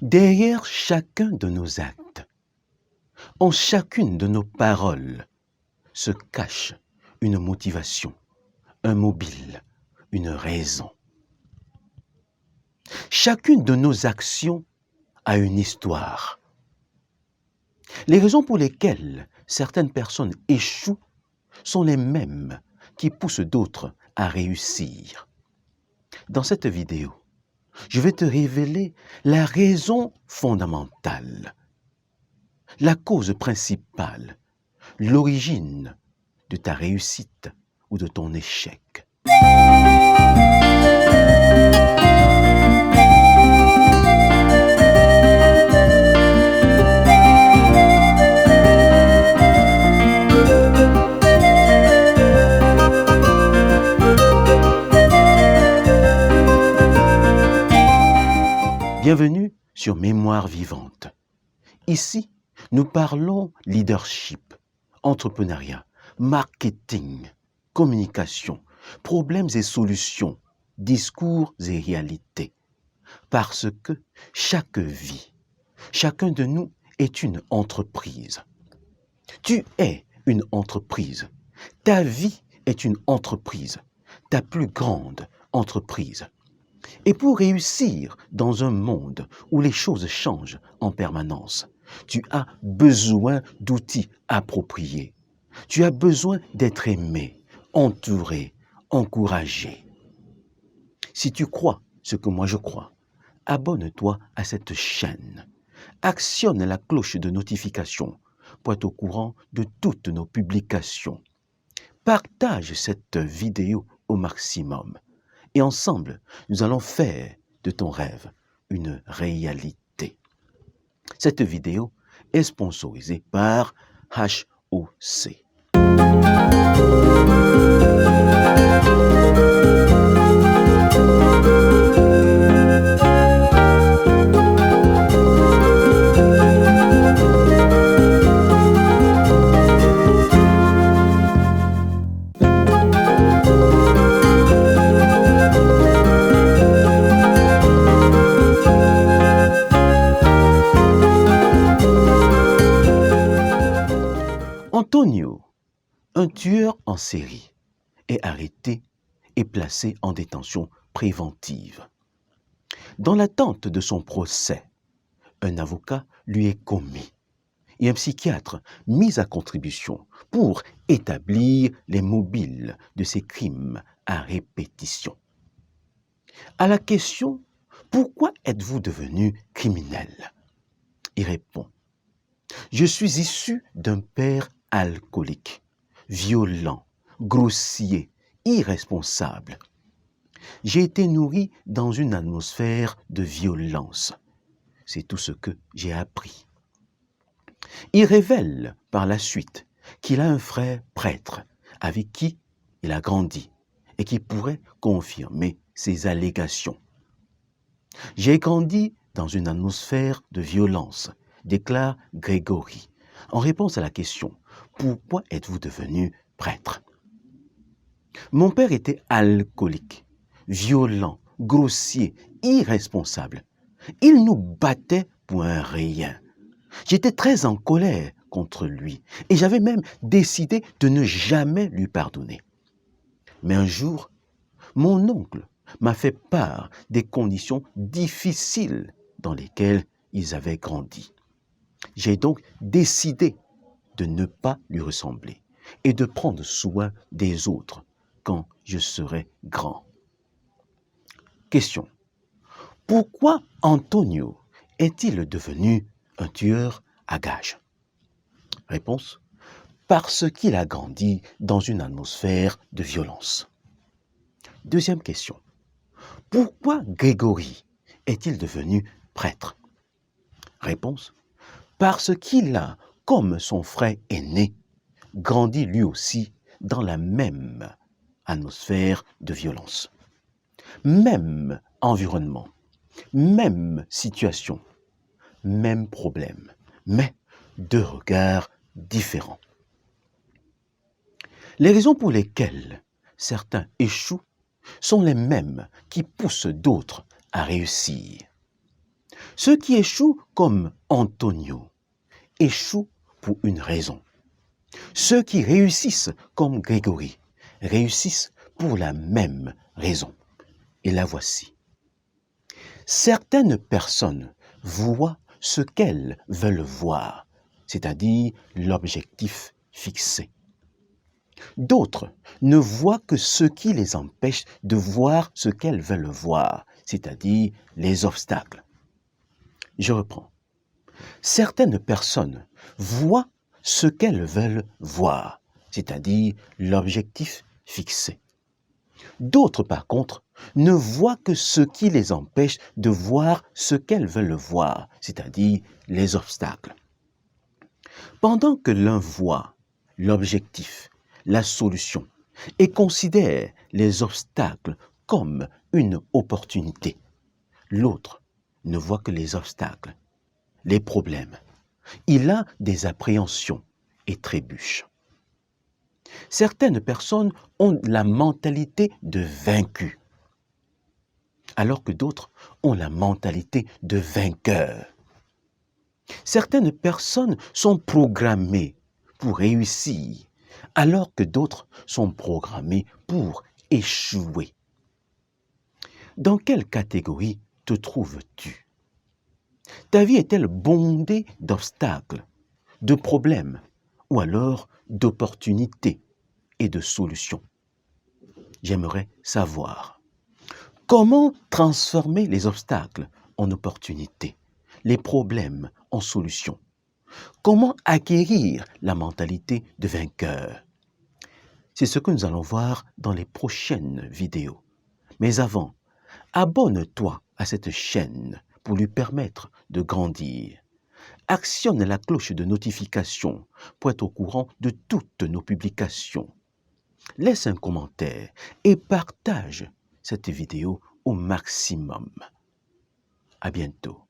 Derrière chacun de nos actes, en chacune de nos paroles, se cache une motivation, un mobile, une raison. Chacune de nos actions a une histoire. Les raisons pour lesquelles certaines personnes échouent sont les mêmes qui poussent d'autres à réussir. Dans cette vidéo, je vais te révéler la raison fondamentale, la cause principale, l'origine de ta réussite ou de ton échec. Bienvenue sur Mémoire vivante. Ici, nous parlons leadership, entrepreneuriat, marketing, communication, problèmes et solutions, discours et réalités. Parce que chaque vie, chacun de nous est une entreprise. Tu es une entreprise. Ta vie est une entreprise, ta plus grande entreprise. Et pour réussir dans un monde où les choses changent en permanence, tu as besoin d'outils appropriés. Tu as besoin d'être aimé, entouré, encouragé. Si tu crois ce que moi je crois, abonne-toi à cette chaîne. Actionne la cloche de notification pour être au courant de toutes nos publications. Partage cette vidéo au maximum. Et ensemble, nous allons faire de ton rêve une réalité. Cette vidéo est sponsorisée par HOC. Antonio, un tueur en série, est arrêté et placé en détention préventive. Dans l'attente de son procès, un avocat lui est commis et un psychiatre mis à contribution pour établir les mobiles de ses crimes à répétition. À la question « Pourquoi êtes-vous devenu criminel ?» il répond « Je suis issu d'un père alcoolique, violent, grossier, irresponsable. J'ai été nourri dans une atmosphère de violence. C'est tout ce que j'ai appris. » Il révèle par la suite qu'il a un frère prêtre avec qui il a grandi et qui pourrait confirmer ses allégations. « J'ai grandi dans une atmosphère de violence », déclare Grégory, en réponse à la question « Pourquoi êtes-vous devenu prêtre ?» Mon père était alcoolique, violent, grossier, irresponsable. Il nous battait pour un rien. J'étais très en colère contre lui et j'avais même décidé de ne jamais lui pardonner. Mais un jour, mon oncle m'a fait part des conditions difficiles dans lesquelles ils avaient grandi. J'ai donc décidé de ne pas lui ressembler et de prendre soin des autres quand je serai grand. Question. Pourquoi Antonio est-il devenu un tueur à gages? Réponse. Parce qu'il a grandi dans une atmosphère de violence. Deuxième question. Pourquoi Grégory est-il devenu prêtre? Réponse. Parce qu'il a, comme son frère aîné, grandi lui aussi dans la même atmosphère de violence. Même environnement, même situation, même problème, mais deux regards différents. Les raisons pour lesquelles certains échouent sont les mêmes qui poussent d'autres à réussir. Ceux qui échouent comme Antonio échouent pour une raison. Ceux qui réussissent comme Grégory réussissent pour la même raison. Et la voici. Certaines personnes voient ce qu'elles veulent voir, c'est-à-dire l'objectif fixé. D'autres ne voient que ce qui les empêche de voir ce qu'elles veulent voir, c'est-à-dire les obstacles. Je reprends. Certaines personnes voient ce qu'elles veulent voir, c'est-à-dire l'objectif fixé. D'autres, par contre, ne voient que ce qui les empêche de voir ce qu'elles veulent voir, c'est-à-dire les obstacles. Pendant que l'un voit l'objectif, la solution, et considère les obstacles comme une opportunité, l'autre ne voit que les obstacles, les problèmes. Il a des appréhensions et trébuche. Certaines personnes ont la mentalité de vaincu, alors que d'autres ont la mentalité de vainqueur. Certaines personnes sont programmées pour réussir, alors que d'autres sont programmées pour échouer. Dans quelle catégorie te trouves-tu? Ta vie est-elle bondée d'obstacles, de problèmes, ou alors d'opportunités et de solutions? J'aimerais savoir comment transformer les obstacles en opportunités, les problèmes en solutions. Comment acquérir la mentalité de vainqueur? C'est ce que nous allons voir dans les prochaines vidéos. Mais avant, abonne-toi à cette chaîne pour lui permettre de grandir. Actionne la cloche de notification pour être au courant de toutes nos publications. Laisse un commentaire et partage cette vidéo au maximum. À bientôt.